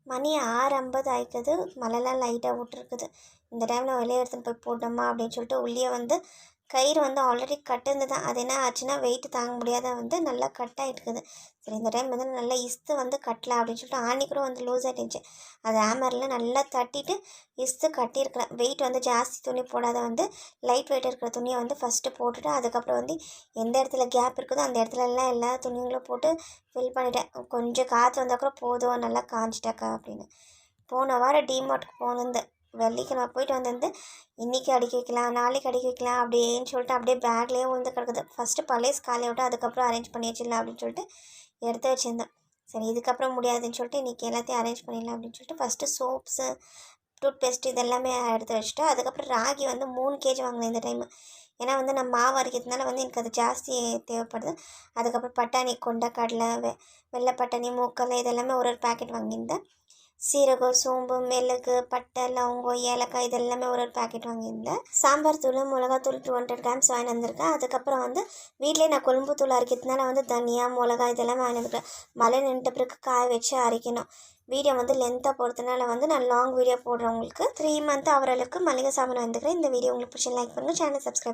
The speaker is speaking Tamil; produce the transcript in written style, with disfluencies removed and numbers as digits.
மணி 6:50 ஆயிக்குது. மழைலாம் லைட்டாக விட்டுருக்குது. இந்த டைமில் வெளியே எடுத்துன்னு போய் போட்டோமா அப்படின்னு சொல்லிட்டு உள்ளே வந்து கயிறு வந்து ஆல்ரெடி கட்டுந்து தான். அது என்ன ஆச்சுன்னா வெயிட் தாங்க முடியாத வந்து நல்லா கட் ஆகிட்டுக்குது. சரி இந்த டைம் வந்து நல்லா இஸ்து வந்து கட்டலாம் அப்படின்னு சொல்லிட்டு ஆணி கூட வந்து லூஸ் ஆகிட்டுச்சு. அது ஹேமரில் நல்லா தட்டிட்டு இஸ்து கட்டியிருக்கிறேன். வெயிட் வந்து ஜாஸ்தி துணி போடாத வந்து லைட் வெயிட் இருக்கிற துணியை வந்து ஃபஸ்ட்டு போட்டுட்டு அதுக்கப்புறம் வந்து எந்த இடத்துல கேப் இருக்குதோ அந்த இடத்துலலாம் எல்லா துணிங்களும் போட்டு ஃபில் பண்ணிட்டேன். கொஞ்சம் காற்று வந்தால் கூட போதும் நல்லா காஞ்சிட்டாக்கா அப்படின்னு. போன வாரம் டிமார்ட்டுக்கு போனேன். வெள்ளிக்கிழமை போயிட்டு வந்து இன்றைக்கி அடுக்கி வைக்கலாம் நாளைக்கு அடுக்கி வைக்கலாம் அப்படின்னு சொல்லிட்டு அப்படியே பேக்லேயே விழுந்து கிடக்குது. ஃபஸ்ட்டு பழைய காலையை விட்டு அதுக்கப்புறம் அரேஞ்ச் பண்ணி வச்சிடலாம் அப்படின்னு சொல்லிட்டு எடுத்து வச்சுருந்தேன். சரி இதுக்கப்புறம் முடியாதுன்னு சொல்லிட்டு இன்றைக்கி எல்லாத்தையும் அரேஞ்ச் பண்ணிடலாம் அப்படின்னு சொல்லிட்டு ஃபஸ்ட்டு சோப்ஸு டூத் பேஸ்ட் இதெல்லாமே எடுத்து வச்சுட்டு அதுக்கப்புறம் ராகி வந்து 3 கேஜி வாங்கினேன் இந்த டைமு. ஏன்னா வந்து நான் மாவு அரைக்கிறதுனால வந்து எனக்கு அது ஜாஸ்தி தேவைப்படுது. அதுக்கப்புறம் பட்டாணி கொண்டக்கடலை வெள்ளை பட்டாணி மூக்கடலை இதெல்லாமே ஒரு பேக்கெட் வாங்கியிருந்தேன். சீரகம் சோம்பு மிளகு பட்டை லவங்கம் ஏலக்காய் இதெல்லாமே ஒரு பேக்கெட் வாங்கியிருந்தேன். சாம்பார் தூள் மிளகாத்தூள் 200 கிராம்ஸ் வாங்கி வந்திருக்கேன். அதுக்கப்புறம் வந்து வீட்டிலே நான் கொழும்பு தூள் அரைக்கிறதுனால வந்து தனியா மிளகா இதெல்லாம் வாங்கி வந்துருக்கேன். மழை நின்ற பிறகு காய வச்சு அரைக்கணும். வீடியோ வந்து லென்த்தாக போகிறதுனால வந்து நான் லாங் வீடியோ போடுறேன். உங்களுக்கு 3 மந்த் அவரளுக்கு மளிகை சாமான் வந்துக்கிறேன். இந்த வீடியோ உங்களுக்கு பிடிச்சி லைக் பண்ணுங்கள். Channel subscribe